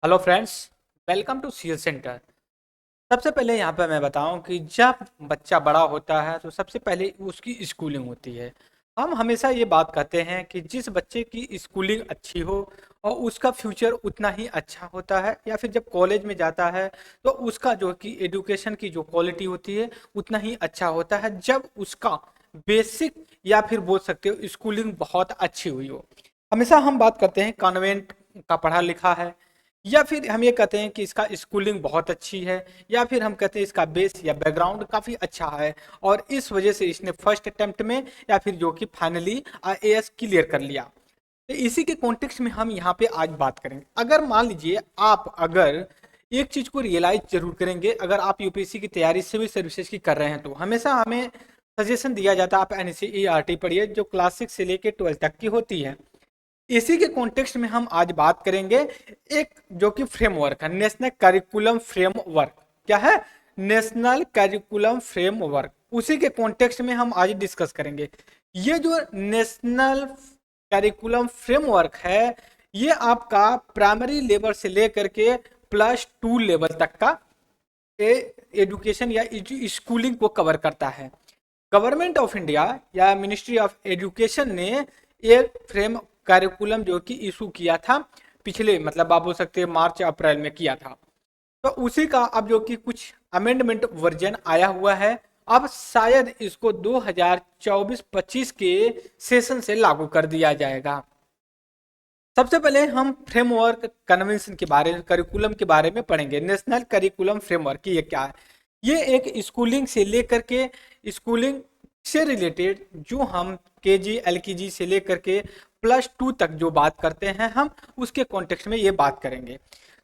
Hello friends, welcome to CL centre. सबसे पहले यहाँ पे मैं बताऊं कि जब बच्चा बड़ा होता है तो सबसे पहले उसकी स्कूलिंग होती है। हम हमेशा ये बात कहते हैं कि जिस बच्चे की स्कूलिंग अच्छी हो और उसका फ्यूचर उतना ही अच्छा होता है, या फिर जब कॉलेज में जाता है तो उसका जो कि एजुकेशन की जो क्वालिटी होती है उतना ही अच्छा होता है, जब उसका बेसिक या फिर बोल सकते हो स्कूलिंग बहुत अच्छी हुई हो। हमेशा हम बात करते हैं कॉन्वेंट का पढ़ा लिखा है, या फिर हम ये कहते हैं कि इसका स्कूलिंग बहुत अच्छी है, या फिर हम कहते हैं इसका बेस या बैकग्राउंड काफ़ी अच्छा है और इस वजह से इसने फर्स्ट अटेम्प्ट में या फिर जो कि फाइनली आईएएस क्लियर कर लिया। तो इसी के कॉन्टेक्स्ट में हम यहाँ पे आज बात करेंगे। अगर मान लीजिए आप अगर एक चीज़ को रियलाइज जरूर करेंगे, अगर आप यूपीएससी की तैयारी सिविल सर्विसेज की कर रहे हैं तो हमेशा हमें सजेशन दिया जाता है आप एनसीईआरटी पढ़िए, जो क्लास 6 से लेकर 12 तक की होती है। इसी के कॉन्टेक्स्ट में हम आज बात करेंगे एक जो कि फ्रेमवर्क है, नेशनल करिकुलम फ्रेमवर्क। क्या है? National curriculum framework. उसी के कॉन्टेक्स्ट में हम आज डिस्कस करेंगे। ये जो नेशनल करिकुलम फ्रेमवर्क है, ये आपका प्राइमरी लेवल से लेकर के +2 लेवल तक का एजुकेशन या स्कूलिंग को कवर करता है। गवर्नमेंट ऑफ इंडिया या मिनिस्ट्री ऑफ एजुकेशन ने एक फ्रेम करिकुलम जो कि इशू किया था पिछले, मतलब आप बोल सकते हैं मार्च अप्रैल में किया था। तो उसी का अब जो कि कुछ अमेंडमेंट वर्जन आया हुआ है, अब शायद इसको 2024-25 के सेशन से लागू कर दिया जाएगा। सबसे पहले हम फ्रेमवर्क कन्वेंशन के बारे में, करिकुलम के बारे में पढ़ेंगे। नेशनल करिकुलम फ्रेमवर्क ये क्या है? ये एक स्कूलिंग से लेकर के, स्कूलिंग से रिलेटेड जो हम केजी एलकेजी से लेकर के +2 तक जो बात करते हैं, हम उसके कॉन्टेक्स्ट में ये बात करेंगे।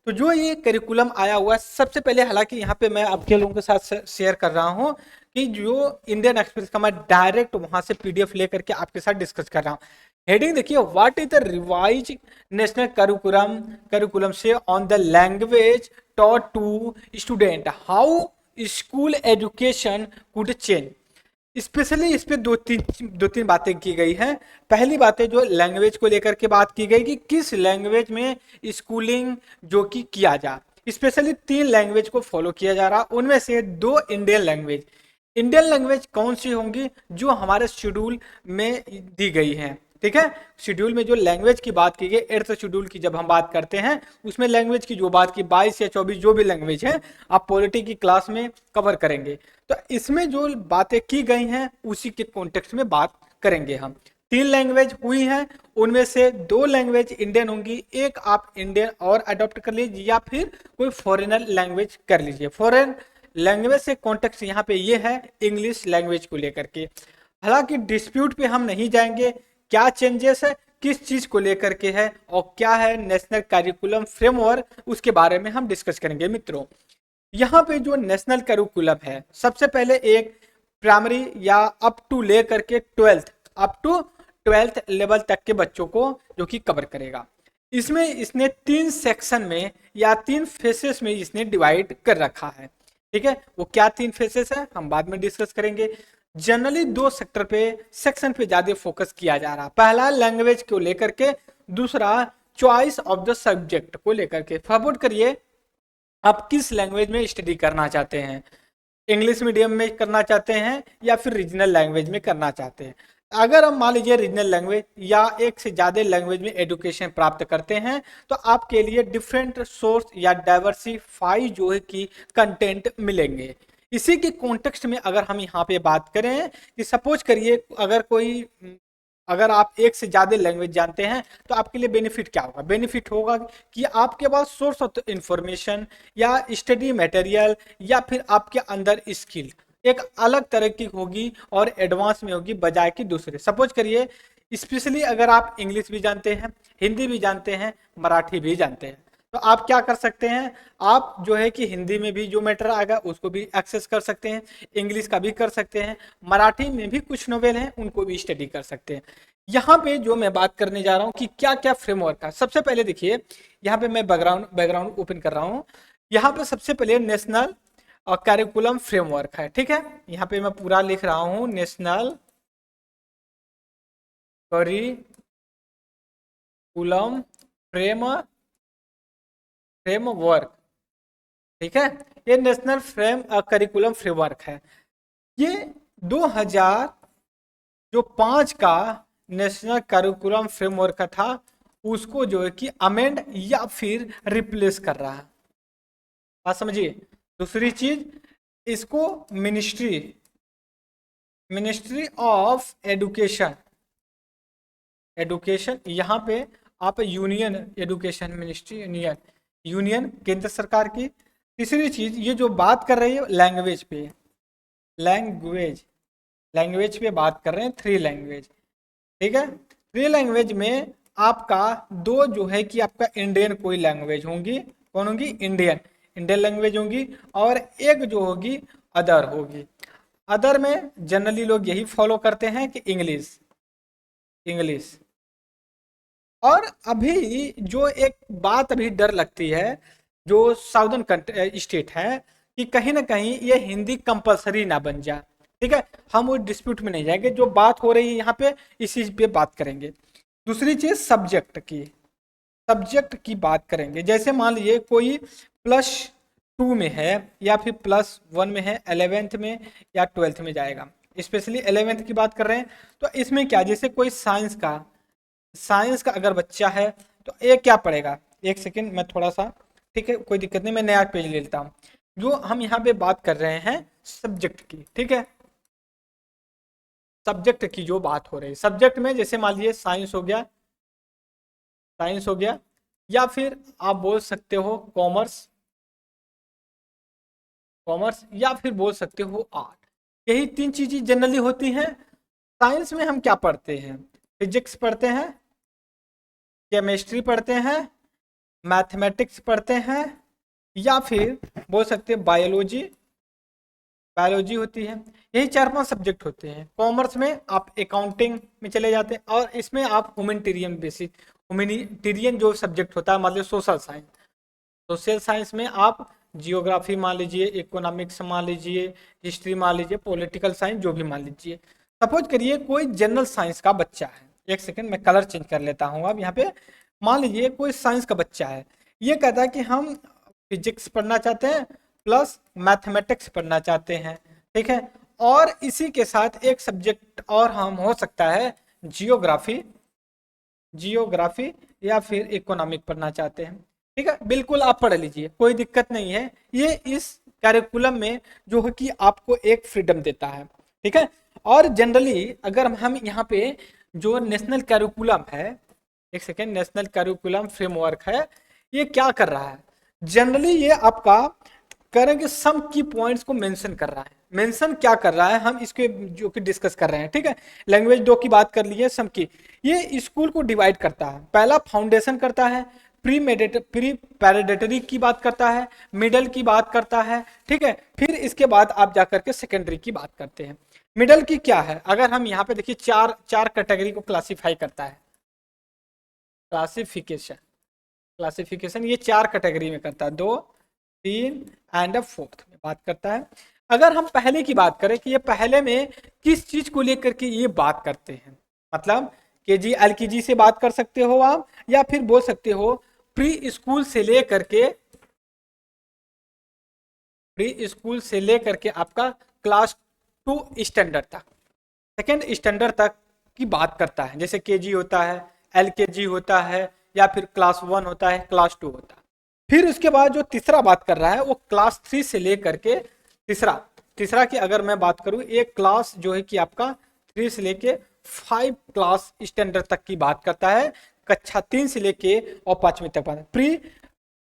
तो जो ये करिकुलम आया हुआ है, सबसे पहले हालांकि यहाँ पे मैं आपके लोगों के साथ शेयर कर रहा हूँ कि जो इंडियन एक्सप्रेस का मैं डायरेक्ट वहां से पीडीएफ लेकर के आपके साथ डिस्कस कर रहा हूँ। हेडिंग देखिए, what is the revise national curriculum curriculum से on the language taught to student, how school education could change. Specially इस पे दो तीन बातें की गई हैं। पहली बात है जो लैंग्वेज को लेकर के बात की गई कि किस लैंग्वेज में स्कूलिंग जो कि किया जाए। स्पेशली 3 लैंग्वेज को फॉलो किया जा रहा, उनमें से 2 इंडियन लैंग्वेज। इंडियन लैंग्वेज कौन सी होंगी? जो हमारे शेड्यूल में दी गई हैं। ठीक है, शेड्यूल में जो लैंग्वेज की बात की गई, 8th शेड्यूल की जब हम बात करते हैं, उसमें लैंग्वेज की जो बात की 22 या 24 जो भी लैंग्वेज है, आप पॉलिटी की क्लास में कवर करेंगे। तो इसमें जो बातें की गई हैं उसी के कॉन्टेक्स्ट में बात करेंगे हम। 3 लैंग्वेज हुई हैं, उनमें से 2 लैंग्वेज इंडियन होंगी, एक आप इंडियन और अडॉप्ट कर लीजिए या फिर कोई फॉरेनर लैंग्वेज कर लीजिए। फॉरेन लैंग्वेज से कॉन्टेक्स्ट यहाँ पे ये है इंग्लिश लैंग्वेज को लेकर के। हालांकि डिस्प्यूट पे हम नहीं जाएंगे, क्या चेंजेस है, किस चीज को लेकर के है और क्या है नेशनल करिकुलम फ्रेमवर्क, उसके बारे में हम डिस्कस करेंगे मित्रों। यहाँ पे जो नेशनल करिकुलम है, सबसे पहले एक प्राइमरी या अप टू लेकर के 12th, up to 12th level तक के बच्चों को जो कि कवर करेगा। इसमें इसने 3 सेक्शन में या 3 फेसेस में इसने डिवाइड कर रखा है। ठीक है, वो क्या 3 फेसेस है हम बाद में डिस्कस करेंगे। जनरली 2 सेक्टर पे, सेक्शन पे ज्यादा फोकस किया जा रहा। पहला लैंग्वेज को लेकर के, दूसरा चॉइस ऑफ द सब्जेक्ट को लेकर के। फॉरवर्ड करिए, आप किस लैंग्वेज में स्टडी करना चाहते हैं? इंग्लिश मीडियम में करना चाहते हैं या फिर रीजनल लैंग्वेज में करना चाहते हैं? अगर हम मान लीजिए रीजनल लैंग्वेज या एक से ज़्यादा लैंग्वेज में एजुकेशन प्राप्त करते हैं, तो आपके लिए डिफरेंट सोर्स या डाइवर्सिफाई जो है कि कंटेंट मिलेंगे। इसी के कॉन्टेक्स्ट में अगर हम यहाँ पे बात करें कि सपोज करिए, अगर आप एक से ज्यादा लैंग्वेज जानते हैं तो आपके लिए बेनिफिट क्या होगा? बेनिफिट होगा कि आपके पास सोर्स ऑफ इंफॉर्मेशन या स्टडी मटेरियल या फिर आपके अंदर स्किल एक अलग तरह की होगी और एडवांस में होगी बजाय कि दूसरे। सपोज करिए, स्पेशली अगर आप इंग्लिश भी जानते हैं, हिंदी भी जानते हैं, मराठी भी जानते हैं, तो आप क्या कर सकते हैं? आप जो है कि हिंदी में भी जो मैटर आएगा उसको भी एक्सेस कर सकते हैं, इंग्लिश का भी कर सकते हैं, मराठी में भी कुछ नोवेल हैं उनको भी स्टडी कर सकते हैं। यहाँ पे जो मैं बात करने जा रहा हूँ कि क्या क्या फ्रेमवर्क है, सबसे पहले देखिए, यहाँ पे मैं बैकग्राउंड बैकग्राउंड ओपन कर रहा हूँ। यहाँ पे सबसे पहले नेशनल करिकुलम फ्रेमवर्क है। ठीक है, यहाँ पे मैं पूरा लिख रहा हूँ, नेशनल करिकुलम फ्रेमवर्क फ्रेमवर्क, ठीक है, ये नेशनल करिकुलम फ्रेमवर्क है। ये 2005 का नेशनल करिकुलम फ्रेमवर्क का था, उसको जो है कि अमेंड या फिर रिप्लेस कर रहा है। बात समझिए। दूसरी चीज, इसको ministry ministry of education, education यहाँ पे आप union education ministry, union union केंद्र सरकार की। तीसरी चीज, ये जो बात कर रही है लैंग्वेज पे, लैंग्वेज लैंग्वेज पे बात कर रहे हैं, थ्री लैंग्वेज, ठीक है। थ्री लैंग्वेज में आपका दो जो है कि आपका इंडियन कोई लैंग्वेज होंगी, कौन होंगी, इंडियन इंडियन लैंग्वेज होंगी, और एक जो होगी अदर होगी। अदर में जनरली लोग यही फॉलो करते हैं कि इंग्लिश, इंग्लिश। और अभी जो एक बात अभी डर लगती है, जो साउदर्न स्टेट है, कि कहीं ना कहीं ये हिंदी कंपलसरी ना बन जाए, ठीक है। हम वो डिस्प्यूट में नहीं जाएंगे, जो बात हो रही है यहाँ पे इसी पे बात करेंगे। दूसरी चीज सब्जेक्ट की बात करेंगे। जैसे मान लीजिए कोई +2 में है या फिर +1 में है, 11th में या 12th में जाएगा, स्पेशली 11th की बात कर रहे हैं। तो इसमें क्या, जैसे कोई साइंस का अगर बच्चा है तो ये क्या पढ़ेगा, एक सेकेंड मैं थोड़ा सा, ठीक है कोई दिक्कत नहीं, मैं नया पेज ले लेता हूँ। जो हम यहाँ पे बात कर रहे हैं सब्जेक्ट की, ठीक है, सब्जेक्ट की जो बात हो रही है, सब्जेक्ट में जैसे मान लीजिए साइंस हो गया, साइंस हो गया, या फिर आप बोल सकते हो कॉमर्स, कॉमर्स, या फिर बोल सकते हो आर्ट। यही तीन चीजें जनरली होती हैं। साइंस में हम क्या पढ़ते हैं, फिजिक्स पढ़ते हैं, केमिस्ट्री पढ़ते हैं, मैथमेटिक्स पढ़ते हैं, या फिर बोल सकते हैं बायोलॉजी, बायोलॉजी होती है। यही 4-5 सब्जेक्ट होते हैं। कॉमर्स में आप अकाउंटिंग में चले जाते हैं, और इसमें आप ह्यूमैनिटेरियन बेसिस, ह्यूमैनिटेरियन जो सब्जेक्ट होता है, मतलब सोशल साइंस, सोशल साइंस में आप जियोग्राफी मान लीजिए, इकोनॉमिक्स मान लीजिए, हिस्ट्री मान लीजिए, पॉलिटिकल साइंस जो भी मान लीजिए। सपोज करिए कोई जनरल साइंस का बच्चा है, एक सेकंड मैं कलर चेंज कर लेता हूँ। अब यहाँ पे मान लीजिए कोई साइंस का बच्चा है, ये कहता है कि हम फिजिक्स पढ़ना चाहते हैं प्लस मैथमेटिक्स पढ़ना चाहते हैं, ठीक है, और इसी के साथ एक सब्जेक्ट और हम हो सकता है जियोग्राफी, जियोग्राफी या फिर इकोनॉमिक पढ़ना चाहते हैं, ठीक है, बिल्कुल आप पढ़ लीजिए, कोई दिक्कत नहीं है। ये इस कैरिकुलम में जो है कि आपको एक फ्रीडम देता है, ठीक है। और जनरली अगर हम यहाँ पे जो नेशनल कैरिकुलम है, एक सेकेंड, नेशनल कैरिकुलम फ्रेमवर्क है, ये क्या कर रहा है, जनरली ये आपका करेंगे सम की पॉइंट्स को मेंशन कर रहा है। मेंशन क्या कर रहा है, हम इसके जो कि डिस्कस कर रहे हैं, ठीक है। लैंग्वेज 2 की बात कर लिए, सम की, ये स्कूल को डिवाइड करता है। पहला फाउंडेशन करता है, प्री पैरेडेटरी की बात करता है, मिडल की बात करता है, ठीक है, फिर इसके बाद आप जाकर के सेकेंडरी की बात करते हैं। मिडल की क्या है, अगर हम यहाँ पे देखिए चार चार कैटेगरी को क्लासिफाई करता है, क्लासिफिकेशन, क्लासिफिकेशन ये 4 कैटेगरी में करता है, 2, 3 एंड 4th में बात करता है। अगर हम पहले की बात करें कि ये पहले में किस चीज को लेकर के ये बात करते हैं, मतलब केजी एलकेजी से बात कर सकते हो आप, या फिर बोल सकते हो प्री स्कूल से लेकर के, प्री स्कूल से लेकर के आपका क्लास 2 स्टैंडर्ड तक, सेकेंड स्टैंडर्ड तक की बात करता है। जैसे केजी होता है, एलकेजी होता है, या फिर क्लास 1 होता है, क्लास 2 होता है। फिर उसके बाद जो तीसरा बात कर रहा है वो क्लास 3 से लेकर के तीसरा, तीसरा की अगर मैं बात करूं, एक क्लास जो है कि आपका 3 से लेके 5 क्लास स्टैंडर्ड तक की बात करता है, कक्षा 3 से लेके और 5वीं तक बात। प्री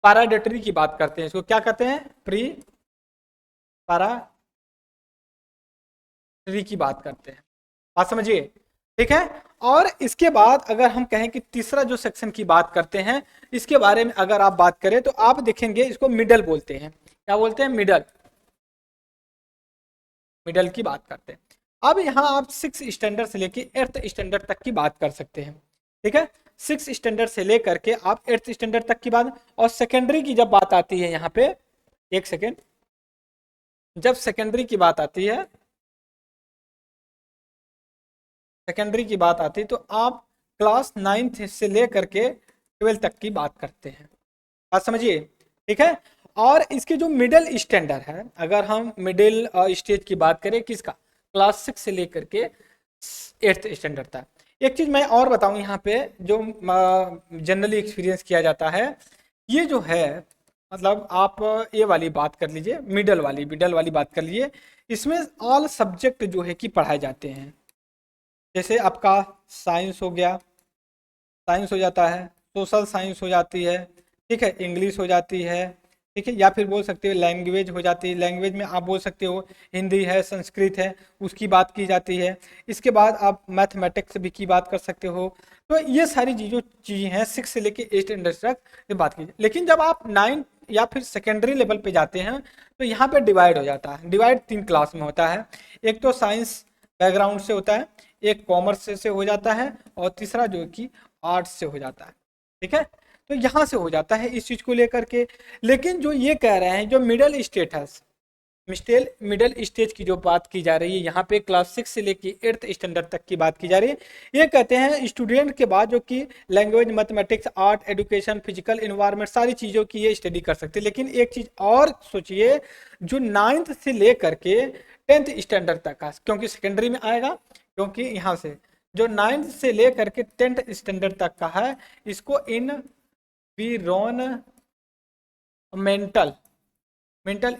पैराडेटरी की बात करते हैं, इसको क्या कहते हैं, प्री पैराडेटरी की बात करते हैं, बात समझिए, ठीक है। और इसके बाद अगर हम कहें कि तीसरा जो सेक्शन की बात करते हैं, इसके बारे में अगर आप बात करें तो आप देखेंगे इसको मिडल बोलते हैं। क्या बोलते हैं, मिडल, मिडल की बात करते हैं। अब यहाँ आप 6 स्टैंडर्ड से लेके 8th स्टैंडर्ड तक की बात कर सकते हैं, ठीक है। 6 स्टैंडर्ड से लेकर के आप 8th स्टैंडर्ड तक की बात, और सेकेंडरी की जब बात आती है यहाँ पे, एक सेकेंड, जब सेकेंडरी की बात आती है, सेकेंडरी की बात आती है तो आप क्लास 9th से लेकर के 12th तक की बात करते हैं, बात समझिए। ठीक है। और इसके जो मिडिल स्टैंडर्ड है, अगर हम मिडिल स्टेज की बात करें किसका, क्लास 6 से लेकर के 8th स्टैंडर्ड तक। एक चीज मैं और बताऊं यहाँ पे, जो जनरली एक्सपीरियंस किया जाता है, ये जो है मतलब आप ये वाली बात कर लीजिए, मिडल वाली बात कर लीजिए, इसमें ऑल सब्जेक्ट जो है कि पढ़ाए जाते हैं। जैसे आपका साइंस हो गया, साइंस हो जाता है, सोशल साइंस हो जाती है, ठीक है, इंग्लिश हो जाती है, ठीक है, या फिर बोल सकते हो लैंग्वेज हो जाती है। लैंग्वेज में आप बोल सकते हो हिंदी है, संस्कृत है, उसकी बात की जाती है। इसके बाद आप मैथमेटिक्स भी की बात कर सकते हो। तो ये सारी चीज़ें हैं 6 से लेके 8 स्टैंडर्ड तक ये बात की। लेकिन जब आप 9 या फिर सेकेंडरी लेवल पे जाते हैं तो यहाँ पे डिवाइड हो जाता है। डिवाइड 3 क्लास में होता है। एक तो साइंस बैकग्राउंड से होता है, एक कॉमर्स से हो जाता है, और तीसरा जो कि आर्ट्स से हो जाता है। ठीक है, तो यहाँ से हो जाता है इस चीज को लेकर के। लेकिन जो ये कह रहे हैं, जो मिडिल स्टेटस मिडिल स्टेज की जो बात की जा रही है यहाँ पे, क्लास 6 से लेके 8th स्टैंडर्ड तक की बात की जा रही है। ये कहते हैं स्टूडेंट के बाद जो कि language, mathematics, art, education, physical environment, सारी चीज़ों की ये स्टडी कर सकते हैं। लेकिन एक चीज़ और सोचिए, जो 9th से लेकर के 10th स्टैंडर्ड तक का, क्योंकि सेकेंडरी में आएगा, क्योंकि यहाँ से जो 9th से लेकर के 10th स्टैंडर्ड तक का है, इसको मेंटल मेंटल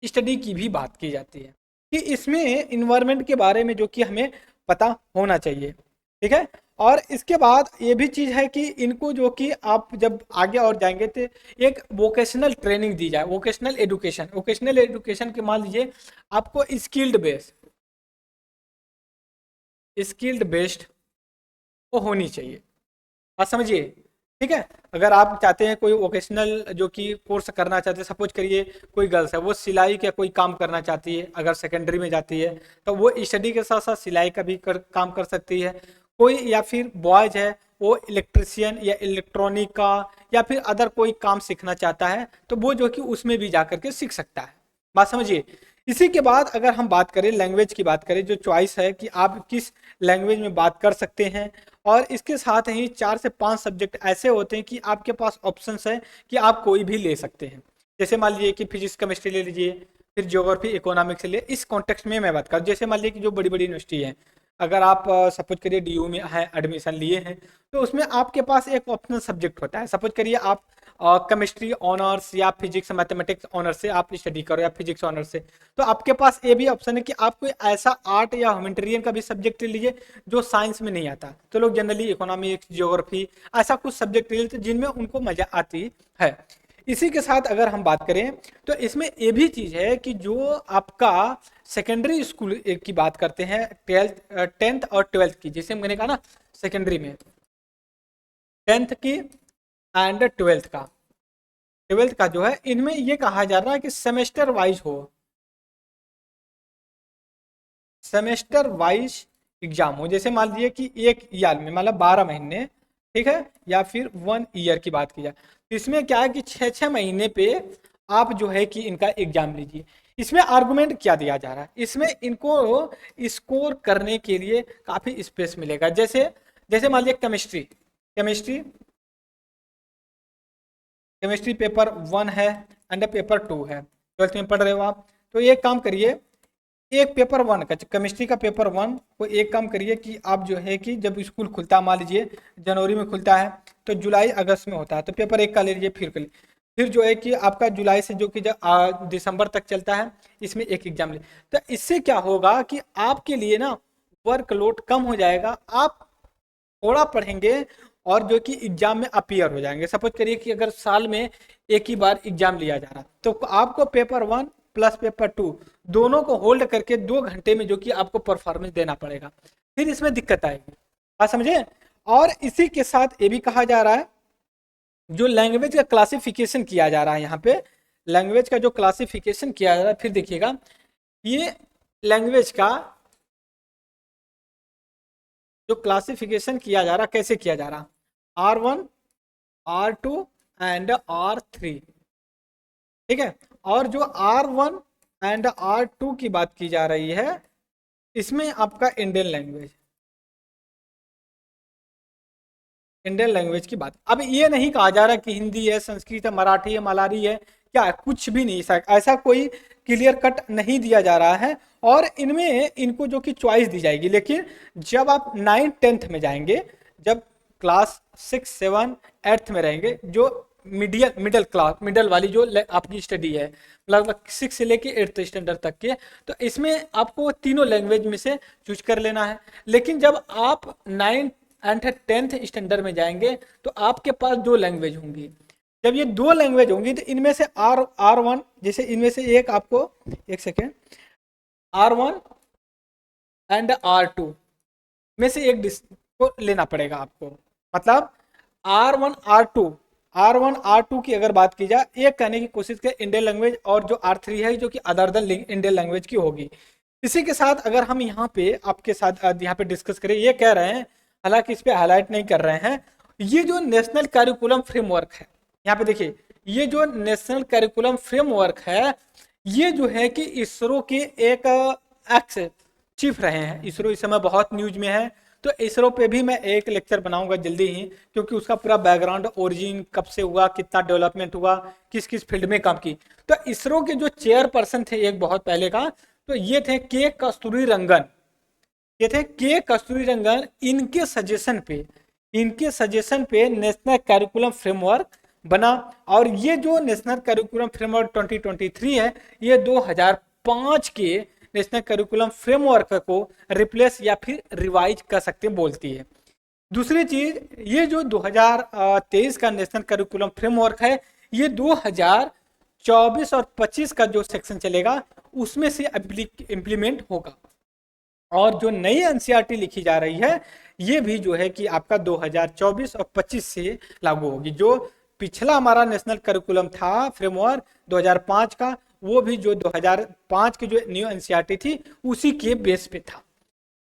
स्टडी की भी बात की जाती है, कि इसमें इन्वायरमेंट के बारे में जो कि हमें पता होना चाहिए। ठीक है, और इसके बाद ये भी चीज़ है कि इनको जो कि आप जब आगे और जाएंगे तो एक वोकेशनल ट्रेनिंग दी जाए, वोकेशनल एजुकेशन के, मान लीजिए आपको स्किल्ड बेस्ड वो होनी चाहिए, बात समझिए। ठीक है, अगर आप चाहते हैं कोई वोकेशनल जो कि कोर्स करना चाहते हैं, सपोज करिए कोई गर्ल्स है, वो सिलाई का कोई काम करना चाहती है, अगर सेकेंडरी में जाती है तो वो स्टडी के साथ साथ सिलाई का भी काम कर सकती है। कोई या फिर बॉयज है, वो इलेक्ट्रिशियन या इलेक्ट्रॉनिक का या फिर अदर कोई काम सीखना चाहता है, तो वो जो कि उसमें भी जा करके सीख सकता है, बात समझिए। इसी के बाद अगर हम बात करें लैंग्वेज की, बात करें जो चॉइस है कि आप किस लैंग्वेज में बात कर सकते हैं, और इसके साथ ही 4 से 5 सब्जेक्ट ऐसे होते हैं कि आपके पास ऑप्शंस है कि आप कोई भी ले सकते हैं। जैसे मान लीजिए कि फिजिक्स केमिस्ट्री ले लीजिए, फिर ज्योग्राफी इकोनॉमिक्स ले, इस कॉन्टेक्स्ट में मैं बात कर, जैसे मान लीजिए कि जो बड़ी बड़ी यूनिवर्सिटी है, अगर आप सपोज करिए डीयू में है एडमिशन लिए हैं, तो उसमें आपके पास एक ऑप्शनल सब्जेक्ट होता है। सपोज करिए आप केमिस्ट्री ऑनर्स या फिजिक्स मैथमेटिक्स ऑनर्स से आप स्टडी करो, या फिजिक्स ऑनर्स से, तो आपके पास ये भी ऑप्शन है कि आप कोई ऐसा आर्ट या ह्यूमैनिटेरियन का भी सब्जेक्ट ले लीजिए जो साइंस में नहीं आता। तो लोग जनरली इकोनॉमिक्स, ज्योग्राफी, ऐसा कुछ सब्जेक्ट ले लेते हैं जिनमें उनको मजा आती है। इसी के साथ अगर हम बात करें तो इसमें ये भी चीज है कि जो आपका सेकेंडरी स्कूल की बात करते हैं, 10th और 12th की, जैसे मैंने कहा ना, सेकेंडरी में 10th की एंड 12th का जो है, इनमें ये कहा जा रहा है कि सेमेस्टर वाइज एग्जाम हो। जैसे मान लीजिए कि एक ईयर में मतलब 12 महीने, ठीक है, या फिर 1 ईयर की बात की जाए, तो इसमें क्या है कि 6 6 महीने पे आप जो है कि इनका एग्जाम लीजिए। इसमें आर्गुमेंट क्या दिया जा रहा है, इसमें इनको स्कोर करने के लिए काफी स्पेस मिलेगा। जैसे जैसे मान लीजिए केमिस्ट्री केमिस्ट्री पेपर 1 है एंड पेपर 2 है, 12th में पढ़ रहे हो आप, तो एक काम करिए, एक पेपर 1 का, केमिस्ट्री का पेपर 1 को एक काम करिए कि आप जो है कि जब स्कूल खुलता है, मान लीजिए जनवरी में खुलता है, तो जुलाई अगस्त में होता है, तो पेपर 1 का ले लीजिए, फिर जो है कि आपका जुलाई से जो कि दिसंबर तक चलता है, इसमें एक एग्जाम ले। तो इससे क्या होगा कि आपके लिए ना वर्कलोड कम हो जाएगा, आप थोड़ा पढ़ेंगे और जो कि एग्जाम में अपीयर हो जाएंगे। सपोज करिए कि अगर साल में एक ही बार एग्जाम लिया जा रहा, तो आपको पेपर 1 प्लस पेपर 2 दोनों को होल्ड करके 2 घंटे में जो कि आपको परफॉर्मेंस देना पड़ेगा, फिर इसमें दिक्कत आएगी, बात समझे। और इसी के साथ ये भी कहा जा रहा है, जो लैंग्वेज का क्लासिफिकेशन किया जा रहा है यहाँ पे, लैंग्वेज का जो क्लासिफिकेशन किया जा रहा है, फिर देखिएगा ये लैंग्वेज का जो क्लासिफिकेशन किया जा रहा, कैसे किया जा रहा, R1, R2 एंड R3, ठीक है। और जो R1 एंड R2 की बात की जा रही है, इसमें आपका इंडियन लैंग्वेज, इंडियन लैंग्वेज की बात। अब ये नहीं कहा जा रहा कि हिंदी है, संस्कृत है, मराठी है, मलारी है, क्या है, कुछ भी नहीं, ऐसा कोई क्लियर कट नहीं दिया जा रहा है। और इनमें इनको जो कि चॉइस दी जाएगी, लेकिन जब आप 9th 10th में जाएंगे, जब क्लास 6 7 8 में रहेंगे, जो मिडिल क्लास, मिडल वाली जो आपकी स्टडी है, लगभग 6 से लेके 8th स्टैंडर्ड तक के, तो इसमें आपको तीनों लैंग्वेज में से चूज कर लेना है। लेकिन जब आप 9th 10th स्टैंडर्ड में जाएंगे तो आपके पास दो लैंग्वेज होंगी। जब ये दो लैंग्वेज होंगी तो इनमें से R1, जैसे इनमें से एक आपको, एक सेकेंड, R1 एंड R2 में से एक को लेना पड़ेगा आपको। मतलब R1 R2 की अगर बात की जाए, एक कहने की कोशिश करें इंडियन लैंग्वेज, और जो R3 है जो कि अदर देन इंडियन लैंग्वेज की होगी। इसी के साथ अगर हम यहाँ पे आपके साथ यहाँ पे डिस्कस करें, ये कह रहे हैं, हालांकि इस पे हाईलाइट नहीं कर रहे हैं, ये जो नेशनल करिकुलम फ्रेमवर्क है, यहाँ पे देखिए, ये जो नेशनल करिकुलम फ्रेमवर्क है, ये जो है कि इसरो के एक एक्स चीफ रहे हैं। इसरो इस समय बहुत न्यूज में है, तो इसरो पे भी मैं एक लेक्चर बनाऊंगा जल्दी ही, क्योंकि उसका पूरा बैकग्राउंड, ओरिजिन, कब से हुआ, कितना डेवलपमेंट हुआ, किस किस फील्ड में काम की। तो इसरो के जो चेयरपर्सन थे एक बहुत पहले का, तो ये थे के कस्तूरीरंगन। ये थे के कस्तूरीरंगन। इनके सजेशन पे नेशनल करिकुलम फ्रेमवर्क बना। और ये जो नेशनल करिकुलम फ्रेमवर्क 2023 है, ये 2005 के नेशनल करिकुलम फ्रेमवर्क को रिप्लेस या फिर रिवाइज कर सकते बोलती है। दूसरी चीज, ये जो 2023 का नेशनल करिकुलम फ्रेमवर्क है, ये 2024 और 25 का जो सेक्शन चलेगा उसमें से इम्प्लीमेंट होगा। और जो नई एनसीईआरटी लिखी जा रही है, ये भी जो है कि आपका 2024 और 25 से लागू होगी। जो पिछला हमारा नेशनल करिकुलम था फ्रेमवर्क 2005 का, वो भी जो 2005 की जो न्यू एनसीईआरटी थी उसी के बेस पे था।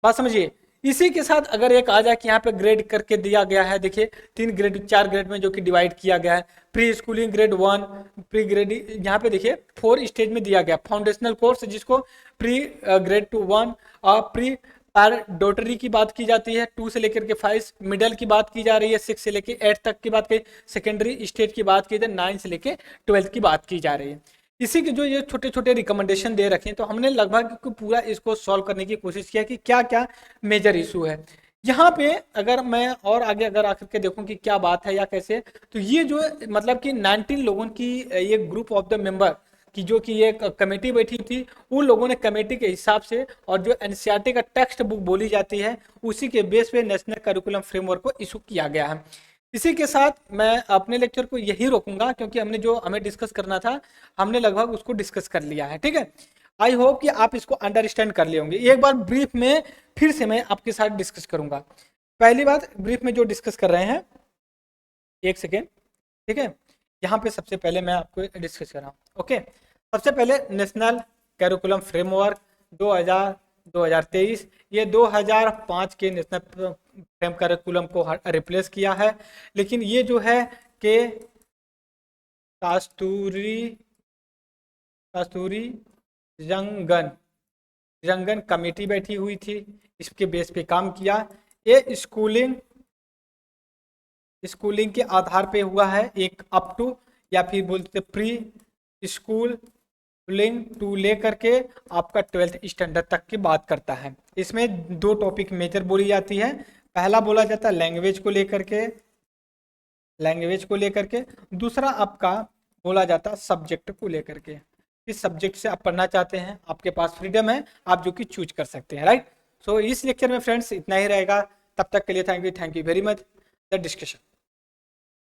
बात समझिए। इसी के साथ अगर एक आ जाए कि यहाँ पे ग्रेड करके दिया गया है, देखिए 4 ग्रेड में जो कि डिवाइड किया गया है। Pre schooling grade 1, pre grade, यहाँ पे देखिए 4 स्टेज में दिया गया। फाउंडेशनल कोर्स जिसको प्री ग्रेड 2 1, और प्री पैराडोटरी की बात की जाती है 2 से लेकर के 5, मिडल की बात की जा रही है 6 से लेकर 8 तक की बात की, सेकेंडरी स्टेज की बात की जाए 9 से लेकर 12 की बात की जा रही है। इसी के जो ये छोटे छोटे रिकमेंडेशन दे रखे हैं, तो हमने लगभग पूरा इसको सॉल्व करने की कोशिश किया कि क्या क्या मेजर इशू है। यहाँ पे अगर मैं और आगे अगर आकर के देखूं कि क्या बात है या कैसे, तो ये जो मतलब कि 19 लोगों की ये ग्रुप ऑफ द मेंबर की जो कि एक कमेटी बैठी थी, उन लोगों ने कमेटी के हिसाब से, और जो एनसीईआरटी का टेक्स्ट बुक बोली जाती है उसी के बेस पे नेशनल करिकुलम फ्रेमवर्क को इशू किया गया है। इसी के साथ मैं अपने लेक्चर को यही रोकूंगा, क्योंकि हमने जो हमें डिस्कस करना था हमने लगभग उसको डिस्कस कर लिया है। ठीक है, आई होप कि आप इसको अंडरस्टैंड कर लिए होंगे। एक बार ब्रीफ में फिर से मैं आपके साथ डिस्कस करूंगा। पहली बात, ब्रीफ में जो डिस्कस कर रहे हैं, एक सेकेंड, ठीक है, यहाँ पे सबसे पहले मैं आपको डिस्कस कर रहा हूँ। ओके, सबसे पहले नेशनल करिकुलम फ्रेमवर्क 2023, ये 2005 के नेशनल फ्रेम करिकुलम को रिप्लेस किया है। लेकिन ये जो है कि कस्तूरी रंगन कमेटी बैठी हुई थी, इसके बेस पे काम किया। ये स्कूलिंग के आधार पे हुआ है, एक अप टू या फिर बोलते प्री स्कूलिंग टू लेकर के आपका 12th स्टैंडर्ड तक की बात करता है। इसमें 2 टॉपिक मेजर बोली जाती है। पहला बोला जाता है लैंग्वेज को लेकर के, दूसरा आपका बोला जाता है सब्जेक्ट को लेकर के। इस सब्जेक्ट से आप पढ़ना चाहते हैं, आपके पास फ्रीडम है, आप जो कि चूज कर सकते हैं, राइट। सो इस लेक्चर में फ्रेंड्स इतना ही रहेगा। तब तक के लिए thank you very much the discussion.